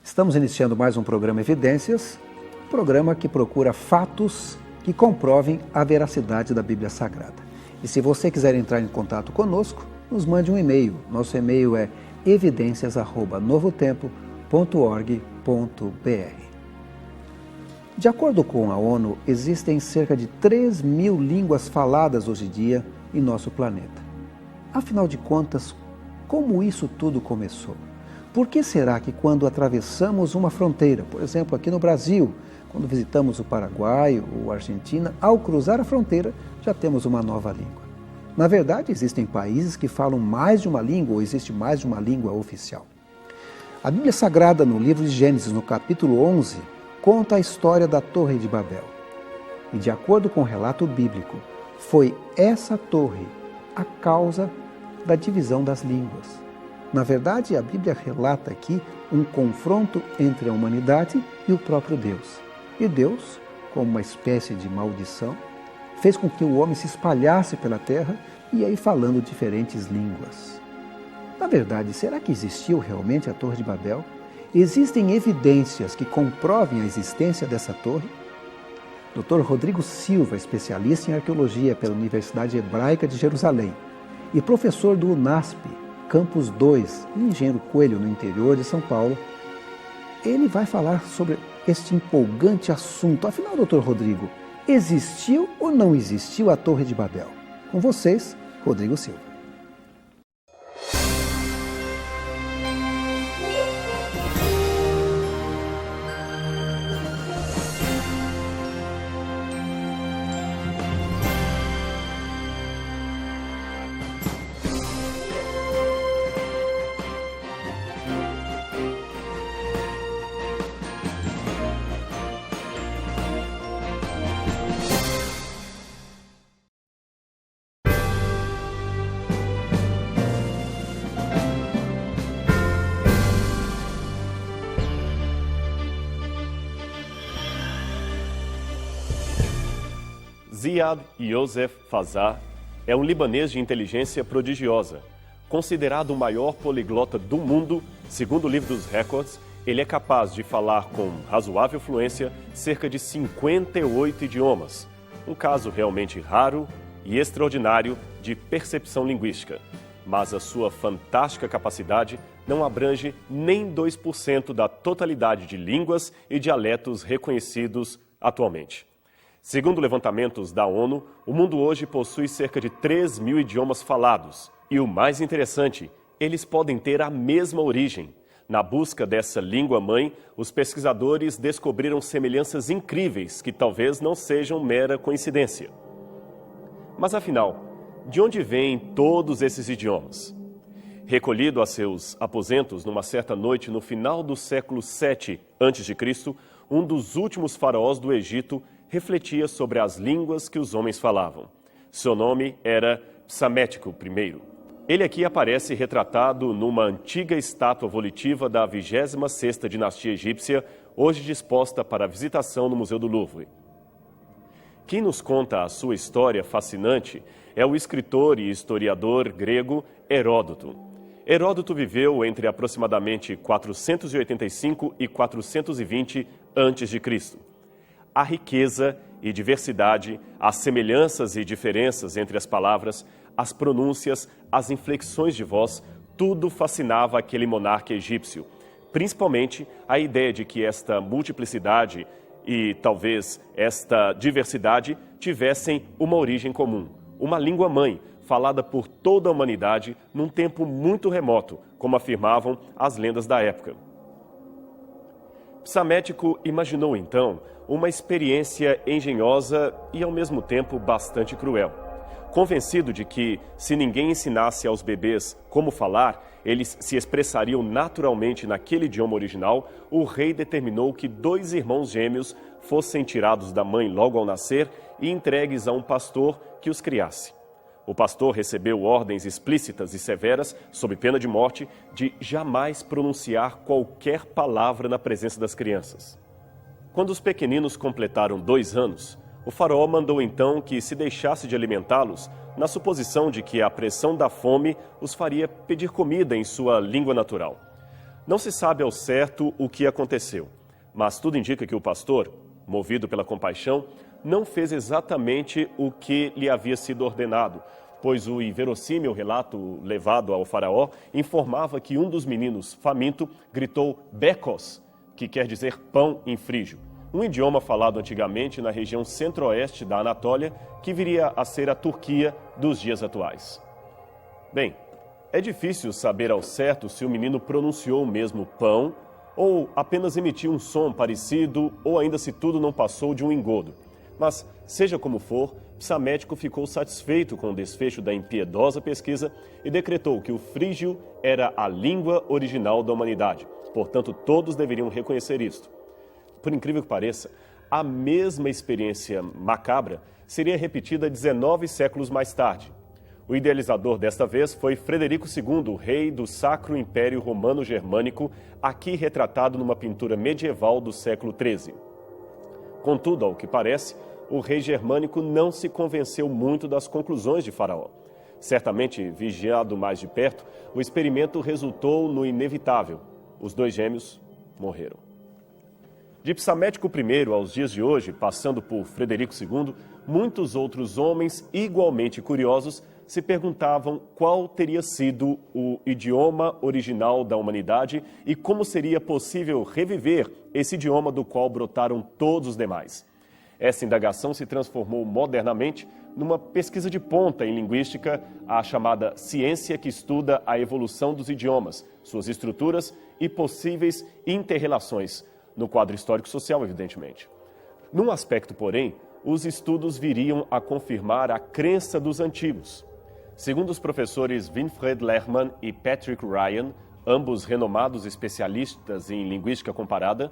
Estamos iniciando mais um programa Evidências, um programa que procura fatos que comprovem a veracidade da Bíblia Sagrada. E se você quiser entrar em contato conosco, nos mande um e-mail. Nosso e-mail é evidências@novotempo.org.br. De acordo com a ONU, existem cerca de 3.000 línguas faladas hoje em dia em nosso planeta. Afinal de contas, como isso tudo começou? Por que será que quando atravessamos uma fronteira, por exemplo, aqui no Brasil, quando visitamos o Paraguai ou a Argentina, ao cruzar a fronteira, já temos uma nova língua? Na verdade, existem países que falam mais de uma língua ou existe mais de uma língua oficial. A Bíblia Sagrada, no livro de Gênesis, no capítulo 11, conta a história da Torre de Babel. E de acordo com o relato bíblico, foi essa torre a causa da divisão das línguas. Na verdade, a Bíblia relata aqui um confronto entre a humanidade e o próprio Deus. E Deus, como uma espécie de maldição, fez com que o homem se espalhasse pela terra e aí falando diferentes línguas. Na verdade, será que existiu realmente a Torre de Babel? Existem evidências que comprovem a existência dessa torre? Dr. Rodrigo Silva, especialista em arqueologia pela Universidade Hebraica de Jerusalém e professor do UNASP, Campus 2, em Engenheiro Coelho, no interior de São Paulo, ele vai falar sobre este empolgante assunto. Afinal, Dr. Rodrigo, existiu ou não existiu a Torre de Babel? Com vocês, Rodrigo Silva. Ziad Yosef Fazar é um libanês de inteligência prodigiosa. Considerado o maior poliglota do mundo, segundo o livro dos recordes, ele é capaz de falar com razoável fluência cerca de 58 idiomas. Um caso realmente raro e extraordinário de percepção linguística. Mas a sua fantástica capacidade não abrange nem 2% da totalidade de línguas e dialetos reconhecidos atualmente. Segundo levantamentos da ONU, o mundo hoje possui cerca de 3.000 idiomas falados. E o mais interessante, eles podem ter a mesma origem. Na busca dessa língua-mãe, os pesquisadores descobriram semelhanças incríveis que talvez não sejam mera coincidência. Mas afinal, de onde vêm todos esses idiomas? Recolhido a seus aposentos numa certa noite no final do século VII a.C., um dos últimos faraós do Egito refletia sobre as línguas que os homens falavam. Seu nome era Psamético I. Ele aqui aparece retratado numa antiga estátua volitiva da 26ª dinastia egípcia, hoje disposta para visitação no Museu do Louvre. Quem nos conta a sua história fascinante é o escritor e historiador grego Heródoto. Heródoto viveu entre aproximadamente 485 e 420 a.C. A riqueza e diversidade, as semelhanças e diferenças entre as palavras, as pronúncias, as inflexões de voz, tudo fascinava aquele monarca egípcio. Principalmente a ideia de que esta multiplicidade e talvez esta diversidade tivessem uma origem comum, uma língua-mãe, falada por toda a humanidade num tempo muito remoto, como afirmavam as lendas da época. Psamético imaginou, então, uma experiência engenhosa e, ao mesmo tempo, bastante cruel. Convencido de que, se ninguém ensinasse aos bebês como falar, eles se expressariam naturalmente naquele idioma original, o rei determinou que 2 irmãos gêmeos fossem tirados da mãe logo ao nascer e entregues a um pastor que os criasse. O pastor recebeu ordens explícitas e severas, sob pena de morte, de jamais pronunciar qualquer palavra na presença das crianças. Quando os pequeninos completaram 2 anos, o faraó mandou então que se deixasse de alimentá-los, na suposição de que a pressão da fome os faria pedir comida em sua língua natural. Não se sabe ao certo o que aconteceu, mas tudo indica que o pastor, movido pela compaixão, não fez exatamente o que lhe havia sido ordenado, pois o inverossímil relato levado ao faraó informava que um dos meninos, faminto, gritou bekos, que quer dizer pão em frígio, um idioma falado antigamente na região centro-oeste da Anatólia, que viria a ser a Turquia dos dias atuais. Bem, é difícil saber ao certo se o menino pronunciou mesmo pão ou apenas emitiu um som parecido ou ainda se tudo não passou de um engodo. Mas, seja como for, Psamético ficou satisfeito com o desfecho da impiedosa pesquisa e decretou que o frígio era a língua original da humanidade. Portanto, todos deveriam reconhecer isto. Por incrível que pareça, a mesma experiência macabra seria repetida 19 séculos mais tarde. O idealizador desta vez foi Frederico II, rei do Sacro Império Romano Germânico, aqui retratado numa pintura medieval do século XIII. Contudo, ao que parece, o rei germânico não se convenceu muito das conclusões de Faraó. Certamente, vigiado mais de perto, o experimento resultou no inevitável. Os dois gêmeos morreram. De Psamético I aos dias de hoje, passando por Frederico II, muitos outros homens igualmente curiosos se perguntavam qual teria sido o idioma original da humanidade e como seria possível reviver esse idioma do qual brotaram todos os demais. Essa indagação se transformou modernamente numa pesquisa de ponta em linguística, a chamada ciência que estuda a evolução dos idiomas, suas estruturas e possíveis interrelações, no quadro histórico-social, evidentemente. Num aspecto, porém, os estudos viriam a confirmar a crença dos antigos. Segundo os professores Winfried Lehmann e Patrick Ryan, ambos renomados especialistas em linguística comparada,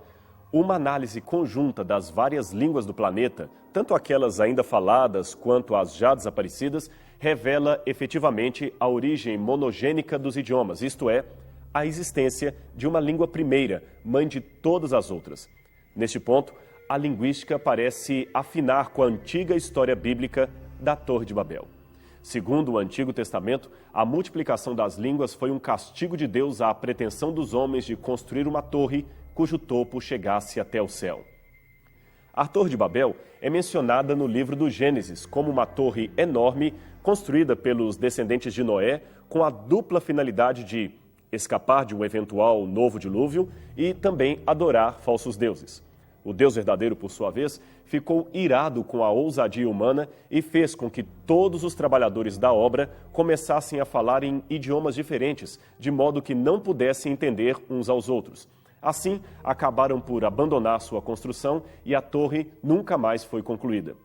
uma análise conjunta das várias línguas do planeta, tanto aquelas ainda faladas quanto as já desaparecidas, revela efetivamente a origem monogênica dos idiomas, isto é, a existência de uma língua primeira, mãe de todas as outras. Neste ponto, a linguística parece afinar com a antiga história bíblica da Torre de Babel. Segundo o Antigo Testamento, a multiplicação das línguas foi um castigo de Deus à pretensão dos homens de construir uma torre cujo topo chegasse até o céu. A Torre de Babel é mencionada no livro do Gênesis como uma torre enorme construída pelos descendentes de Noé com a dupla finalidade de escapar de um eventual novo dilúvio e também adorar falsos deuses. O Deus verdadeiro, por sua vez, ficou irado com a ousadia humana e fez com que todos os trabalhadores da obra começassem a falar em idiomas diferentes, de modo que não pudessem entender uns aos outros. Assim, acabaram por abandonar sua construção e a torre nunca mais foi concluída.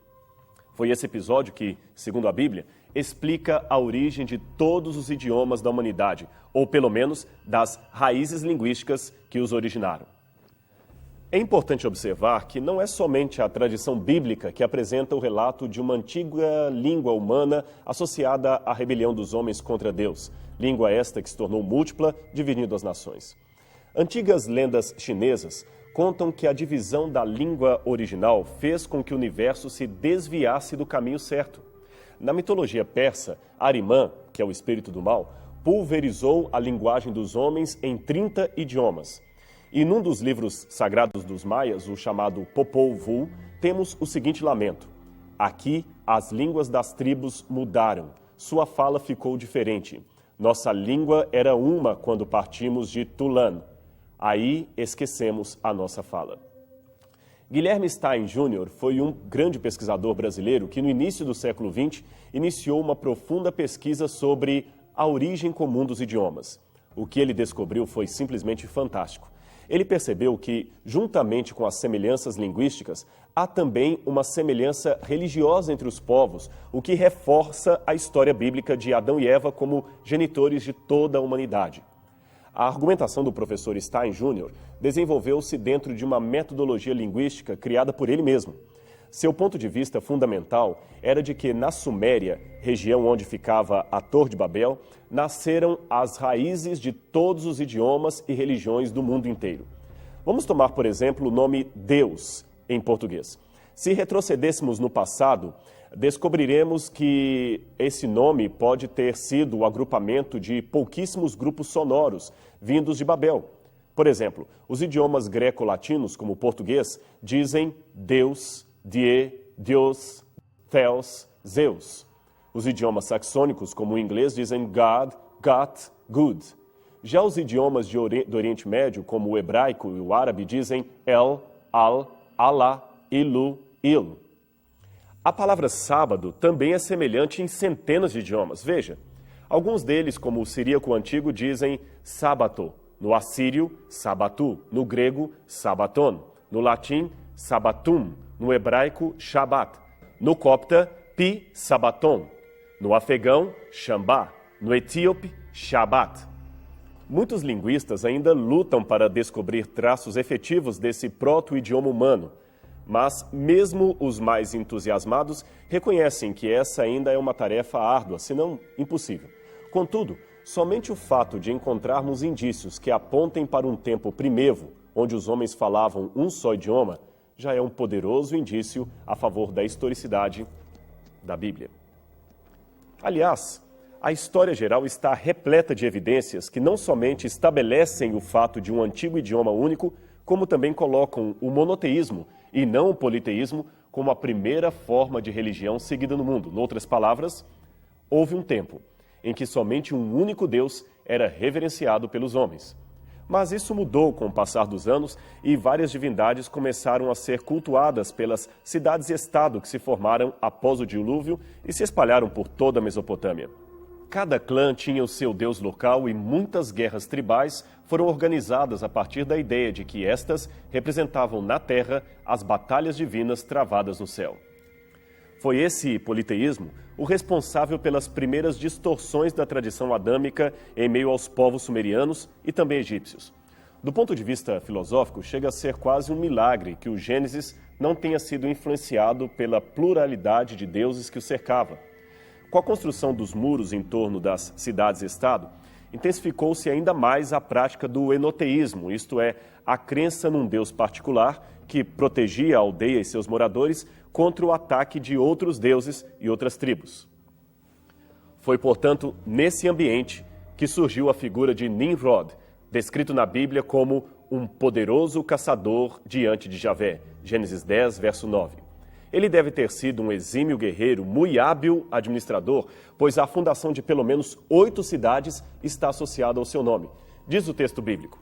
Foi esse episódio que, segundo a Bíblia, explica a origem de todos os idiomas da humanidade, ou pelo menos das raízes linguísticas que os originaram. É importante observar que não é somente a tradição bíblica que apresenta o relato de uma antiga língua humana associada à rebelião dos homens contra Deus, língua esta que se tornou múltipla, dividindo as nações. Antigas lendas chinesas contam que a divisão da língua original fez com que o universo se desviasse do caminho certo. Na mitologia persa, Ahriman, que é o espírito do mal, pulverizou a linguagem dos homens em 30 idiomas. E num dos livros sagrados dos maias, o chamado Popol Vuh, temos o seguinte lamento: aqui as línguas das tribos mudaram, sua fala ficou diferente. Nossa língua era uma quando partimos de Tulan. Aí esquecemos a nossa fala. Guilherme Stein Jr. foi um grande pesquisador brasileiro que, no início do século XX, iniciou uma profunda pesquisa sobre a origem comum dos idiomas. O que ele descobriu foi simplesmente fantástico. Ele percebeu que, juntamente com as semelhanças linguísticas, há também uma semelhança religiosa entre os povos, o que reforça a história bíblica de Adão e Eva como genitores de toda a humanidade. A argumentação do professor Stein Jr. desenvolveu-se dentro de uma metodologia linguística criada por ele mesmo. Seu ponto de vista fundamental era de que, na Suméria, região onde ficava a Torre de Babel, nasceram as raízes de todos os idiomas e religiões do mundo inteiro. Vamos tomar, por exemplo, o nome Deus, em português. Se retrocedêssemos no passado, descobriremos que esse nome pode ter sido o agrupamento de pouquíssimos grupos sonoros vindos de Babel. Por exemplo, os idiomas greco-latinos, como o português, dizem Deus, Die, Deus, Theos, Zeus. Os idiomas saxônicos, como o inglês, dizem God, Got, Good. Já os idiomas do Oriente Médio, como o hebraico e o árabe, dizem El, Al, Allah, Ilu, Il. A palavra sábado também é semelhante em centenas de idiomas. Veja, alguns deles, como o siríaco antigo, dizem sábato. No assírio, sabatu. No grego, sabaton. No latim, sabatum. No hebraico, shabat. No copta, pi sabaton. No afegão, shambá. No etíope, shabat. Muitos linguistas ainda lutam para descobrir traços efetivos desse proto-idioma humano, mas mesmo os mais entusiasmados reconhecem que essa ainda é uma tarefa árdua, se não impossível. Contudo, somente o fato de encontrarmos indícios que apontem para um tempo primevo, onde os homens falavam um só idioma, já é um poderoso indício a favor da historicidade da Bíblia. Aliás, a história geral está repleta de evidências que não somente estabelecem o fato de um antigo idioma único, como também colocam o monoteísmo e não o politeísmo como a primeira forma de religião seguida no mundo. Em outras palavras, houve um tempo em que somente um único Deus era reverenciado pelos homens. Mas isso mudou com o passar dos anos e várias divindades começaram a ser cultuadas pelas cidades-estado que se formaram após o dilúvio e se espalharam por toda a Mesopotâmia. Cada clã tinha o seu deus local e muitas guerras tribais foram organizadas a partir da ideia de que estas representavam na terra as batalhas divinas travadas no céu. Foi esse politeísmo o responsável pelas primeiras distorções da tradição adâmica em meio aos povos sumerianos e também egípcios. Do ponto de vista filosófico, chega a ser quase um milagre que o Gênesis não tenha sido influenciado pela pluralidade de deuses que o cercava. Com a construção dos muros em torno das cidades-estado, intensificou-se ainda mais a prática do enoteísmo, isto é, a crença num Deus particular que protegia a aldeia e seus moradores contra o ataque de outros deuses e outras tribos. Foi, portanto, nesse ambiente que surgiu a figura de Nimrod, descrito na Bíblia como um poderoso caçador diante de Javé, Gênesis 10, verso 9. Ele deve ter sido um exímio guerreiro, muito hábil administrador, pois a fundação de pelo menos 8 cidades está associada ao seu nome. Diz o texto bíblico: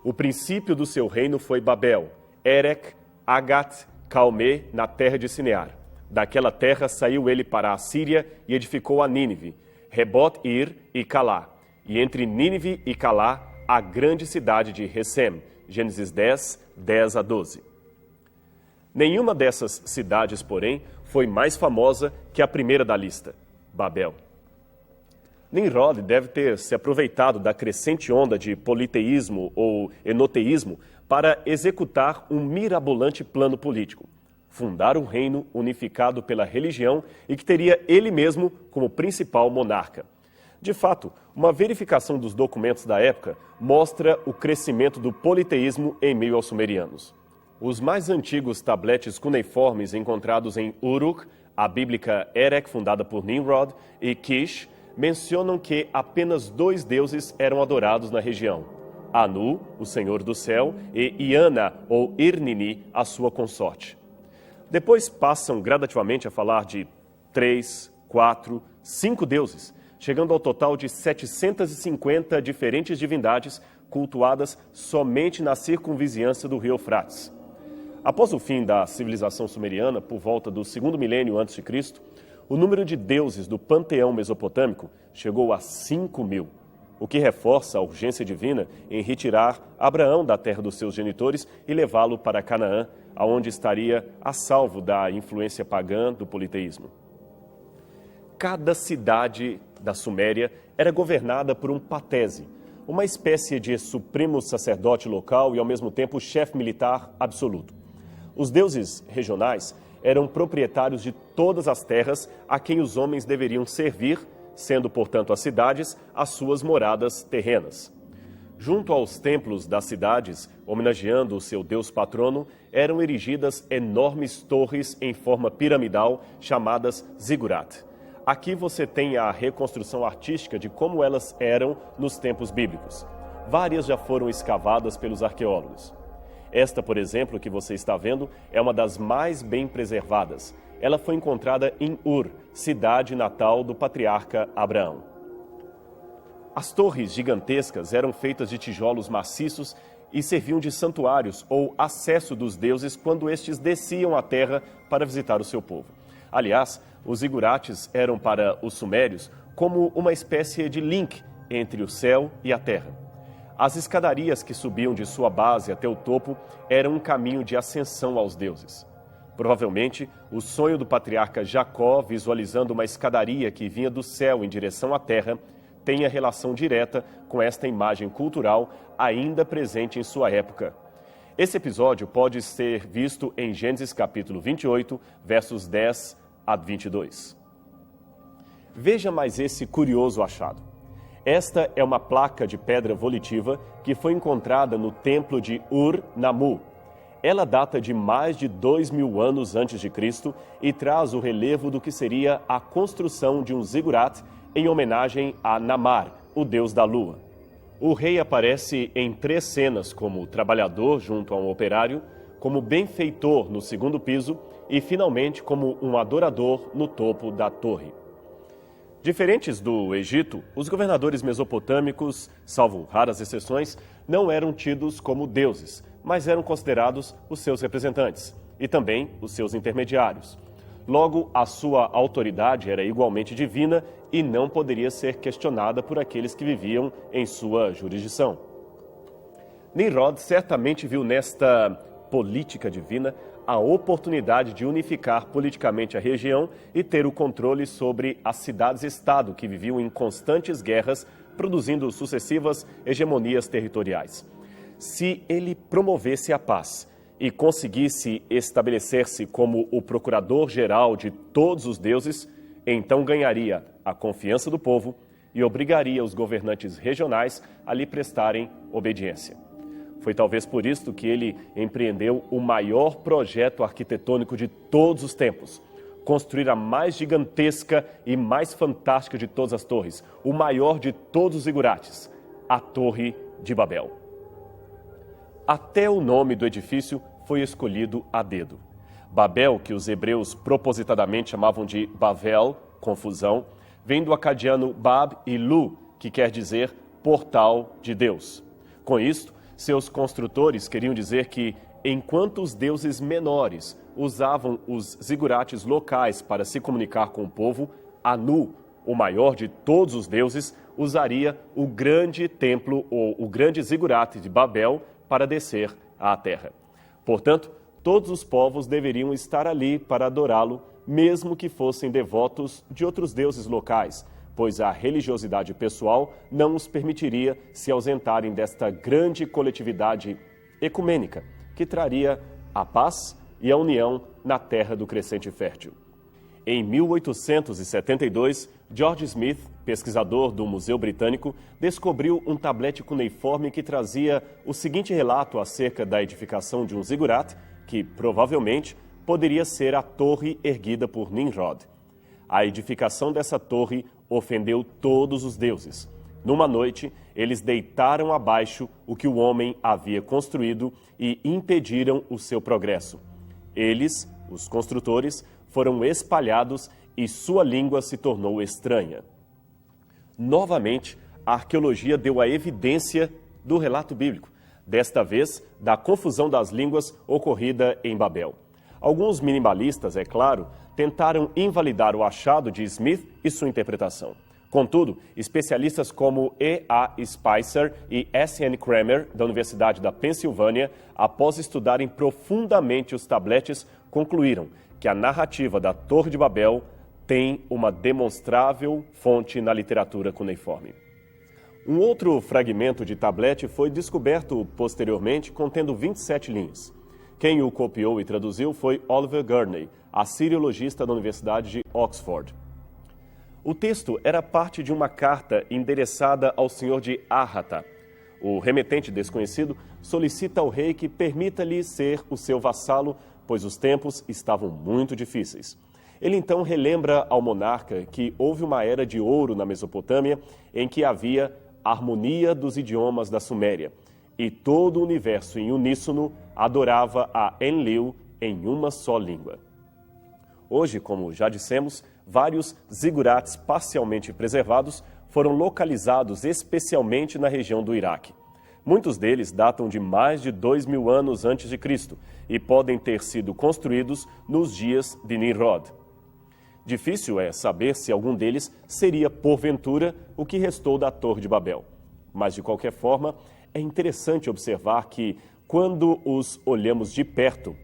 o princípio do seu reino foi Babel, Erech, Agat, Calmé, na terra de Sinear. Daquela terra saiu ele para a Síria e edificou a Nínive, Rebot-Ir e Calá. E entre Nínive e Calá, a grande cidade de Recém. Gênesis 10, 10 a 12. Nenhuma dessas cidades, porém, foi mais famosa que a primeira da lista, Babel. Nimrod deve ter se aproveitado da crescente onda de politeísmo ou enoteísmo para executar um mirabolante plano político, fundar um reino unificado pela religião e que teria ele mesmo como principal monarca. De fato, uma verificação dos documentos da época mostra o crescimento do politeísmo em meio aos sumerianos. Os mais antigos tabletes cuneiformes encontrados em Uruk, a bíblica Erech, fundada por Nimrod, e Kish, mencionam que apenas 2 deuses eram adorados na região: Anu, o senhor do céu, e Iana, ou Irnini, a sua consorte. Depois passam gradativamente a falar de 3, 4, 5 deuses, chegando ao total de 750 diferentes divindades cultuadas somente na circunvizinhança do rio Eufrates. Após o fim da civilização sumeriana, por volta do 2º milênio a.C., o número de deuses do panteão mesopotâmico chegou a 5.000, o que reforça a urgência divina em retirar Abraão da terra dos seus genitores e levá-lo para Canaã, aonde estaria a salvo da influência pagã do politeísmo. Cada cidade da Suméria era governada por um patese, uma espécie de supremo sacerdote local e, ao mesmo tempo, chefe militar absoluto. Os deuses regionais eram proprietários de todas as terras a quem os homens deveriam servir, sendo, portanto, as cidades as suas moradas terrenas. Junto aos templos das cidades, homenageando o seu deus patrono, eram erigidas enormes torres em forma piramidal chamadas zigurat. Aqui você tem a reconstrução artística de como elas eram nos tempos bíblicos. várias já foram escavadas pelos arqueólogos. Esta, por exemplo, que você está vendo, é uma das mais bem preservadas. Ela foi encontrada em Ur, cidade natal do patriarca Abraão. As torres gigantescas eram feitas de tijolos maciços e serviam de santuários ou acesso dos deuses quando estes desciam à terra para visitar o seu povo. Aliás, os zigurates eram para os sumérios como uma espécie de link entre o céu e a terra. As escadarias que subiam de sua base até o topo eram um caminho de ascensão aos deuses. Provavelmente, o sonho do patriarca Jacó, visualizando uma escadaria que vinha do céu em direção à terra, tenha relação direta com esta imagem cultural ainda presente em sua época. Esse episódio pode ser visto em Gênesis capítulo 28, versos 10 a 22. Veja mais esse curioso achado. Esta é uma placa de pedra volitiva que foi encontrada no templo de Ur-Nammu. Ela data de mais de 2.000 anos antes de Cristo e traz o relevo do que seria a construção de um zigurat em homenagem a Namar, o deus da lua. O rei aparece em 3 cenas como trabalhador junto a um operário, como benfeitor no segundo piso e, finalmente, como um adorador no topo da torre. Diferentes do Egito, os governadores mesopotâmicos, salvo raras exceções, não eram tidos como deuses, mas eram considerados os seus representantes e também os seus intermediários. Logo, a sua autoridade era igualmente divina e não poderia ser questionada por aqueles que viviam em sua jurisdição. Nimrod certamente viu nesta política divina a oportunidade de unificar politicamente a região e ter o controle sobre as cidades-estado que viviam em constantes guerras, produzindo sucessivas hegemonias territoriais. Se ele promovesse a paz e conseguisse estabelecer-se como o procurador-geral de todos os deuses, então ganharia a confiança do povo e obrigaria os governantes regionais a lhe prestarem obediência. Foi talvez por isto que ele empreendeu o maior projeto arquitetônico de todos os tempos, construir a mais gigantesca e mais fantástica de todas as torres, o maior de todos os zigurates, a Torre de Babel. Até o nome do edifício foi escolhido a dedo. Babel, que os hebreus propositadamente chamavam de Bavel, confusão, vem do acadiano Bab e Lu, que quer dizer portal de Deus. Com isto, seus construtores queriam dizer que, enquanto os deuses menores usavam os zigurates locais para se comunicar com o povo, Anu, o maior de todos os deuses, usaria o grande templo ou o grande zigurate de Babel para descer à terra. Portanto, todos os povos deveriam estar ali para adorá-lo, mesmo que fossem devotos de outros deuses locais, pois a religiosidade pessoal não os permitiria se ausentarem desta grande coletividade ecumênica, que traria a paz e a união na terra do crescente fértil. Em 1872, George Smith, pesquisador do Museu Britânico, descobriu um tablete cuneiforme que trazia o seguinte relato acerca da edificação de um zigurat, que provavelmente poderia ser a torre erguida por Nimrod. A edificação dessa torre ofendeu todos os deuses. Numa noite, eles deitaram abaixo o que o homem havia construído e impediram o seu progresso. Eles, os construtores, foram espalhados e sua língua se tornou estranha. Novamente, a arqueologia deu a evidência do relato bíblico, desta vez da confusão das línguas ocorrida em Babel. Alguns minimalistas, é claro, tentaram invalidar o achado de Smith e sua interpretação. Contudo, especialistas como E.A. Spicer e S.N. Kramer, da Universidade da Pensilvânia, após estudarem profundamente os tabletes, concluíram que a narrativa da Torre de Babel tem uma demonstrável fonte na literatura cuneiforme. Um outro fragmento de tablete foi descoberto posteriormente, contendo 27 linhas. Quem o copiou e traduziu foi Oliver Gurney, assiriologista da Universidade de Oxford. O texto era parte de uma carta endereçada ao senhor de Arrata. O remetente desconhecido solicita ao rei que permita-lhe ser o seu vassalo, pois os tempos estavam muito difíceis. Ele então relembra ao monarca que houve uma era de ouro na Mesopotâmia em que havia harmonia dos idiomas da Suméria, e todo o universo em uníssono adorava a Enlil em uma só língua. Hoje, como já dissemos, vários zigurates parcialmente preservados foram localizados especialmente na região do Iraque. Muitos deles datam de mais de 2.000 anos antes de Cristo e podem ter sido construídos nos dias de Nimrod. Difícil é saber se algum deles seria, porventura, o que restou da Torre de Babel. Mas, de qualquer forma, é interessante observar que, quando os olhamos de perto,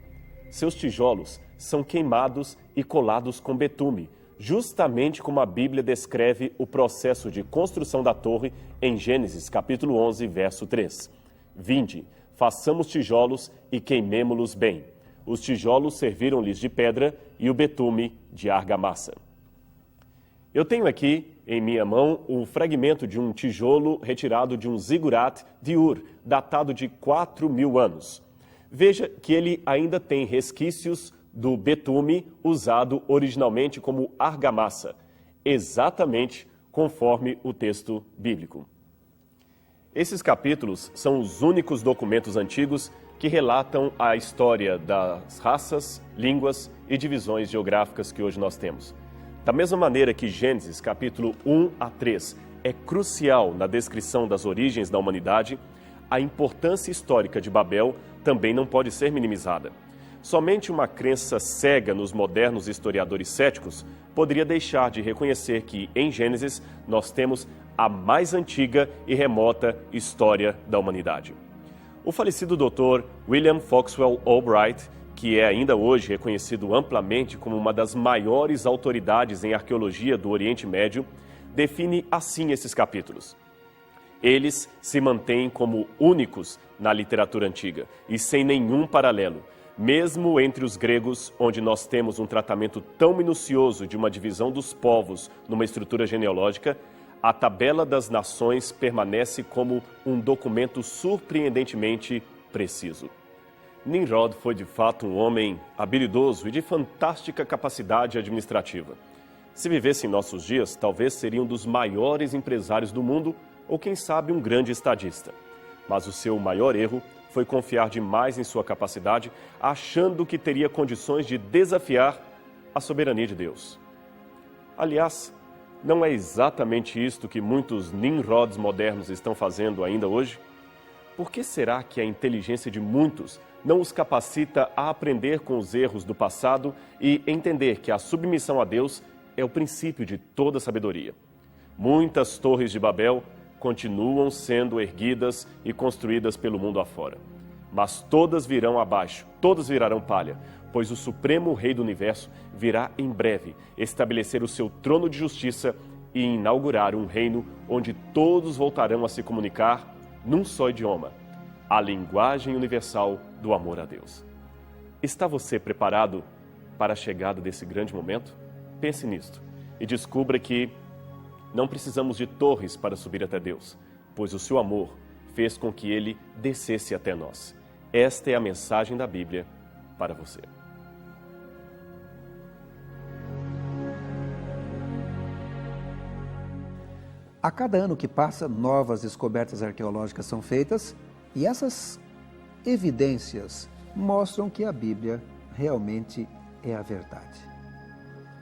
seus tijolos são queimados e colados com betume, justamente como a Bíblia descreve o processo de construção da torre em Gênesis capítulo 11, verso 3. Vinde, façamos tijolos e queimemo-los bem. Os tijolos serviram-lhes de pedra e o betume de argamassa. Eu tenho aqui em minha mão o fragmento de um tijolo retirado de um zigurat de Ur, datado de 4.000 anos. Veja que ele ainda tem resquícios do betume usado originalmente como argamassa, exatamente conforme o texto bíblico. Esses capítulos são os únicos documentos antigos que relatam a história das raças, línguas e divisões geográficas que hoje nós temos. Da mesma maneira que Gênesis, capítulo 1 a 3, é crucial na descrição das origens da humanidade, a importância histórica de Babel também não pode ser minimizada. Somente uma crença cega nos modernos historiadores céticos poderia deixar de reconhecer que, em Gênesis, nós temos a mais antiga e remota história da humanidade. O falecido Dr. William Foxwell Albright, que é ainda hoje reconhecido amplamente como uma das maiores autoridades em arqueologia do Oriente Médio, define assim esses capítulos. Eles se mantêm como únicos na literatura antiga e sem nenhum paralelo, mesmo entre os gregos, onde nós temos um tratamento tão minucioso de uma divisão dos povos numa estrutura genealógica. A tabela das nações permanece como um documento surpreendentemente preciso. Nimrod foi de fato um homem habilidoso e de fantástica capacidade administrativa. Se vivesse em nossos dias, talvez seria um dos maiores empresários do mundo ou, quem sabe, um grande estadista. Mas o seu maior erro foi confiar demais em sua capacidade, achando que teria condições de desafiar a soberania de Deus. Aliás, não é exatamente isto que muitos Nimrods modernos estão fazendo ainda hoje? Por que será que a inteligência de muitos não os capacita a aprender com os erros do passado e entender que a submissão a Deus é o princípio de toda sabedoria? Muitas torres de Babel continuam sendo erguidas e construídas pelo mundo afora. Mas todas virão abaixo, todas virarão palha, pois o Supremo Rei do Universo virá em breve estabelecer o seu trono de justiça e inaugurar um reino onde todos voltarão a se comunicar num só idioma, a linguagem universal do amor a Deus. Está você preparado para a chegada desse grande momento? Pense nisto e descubra que não precisamos de torres para subir até Deus, pois o seu amor fez com que ele descesse até nós. Esta é a mensagem da Bíblia para você. A cada ano que passa, novas descobertas arqueológicas são feitas e essas evidências mostram que a Bíblia realmente é a verdade.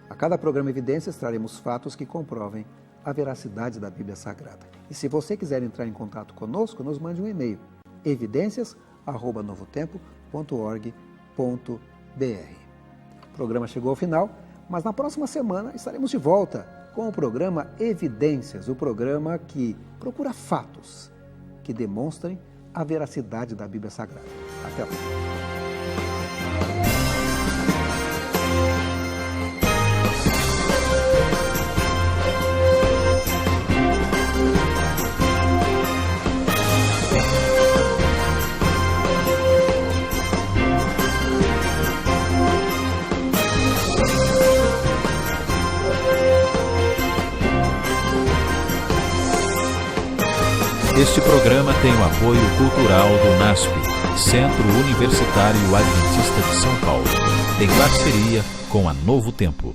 A cada programa Evidências traremos fatos que comprovem a veracidade da Bíblia Sagrada. E se você quiser entrar em contato conosco, nos mande um e-mail, evidências@novotempo.org.br. O programa chegou ao final, mas na próxima semana estaremos de volta com o programa Evidências, o programa que procura fatos que demonstrem a veracidade da Bíblia Sagrada. Até lá. Este programa tem o apoio cultural do NASP, Centro Universitário Adventista de São Paulo, em parceria com a Novo Tempo.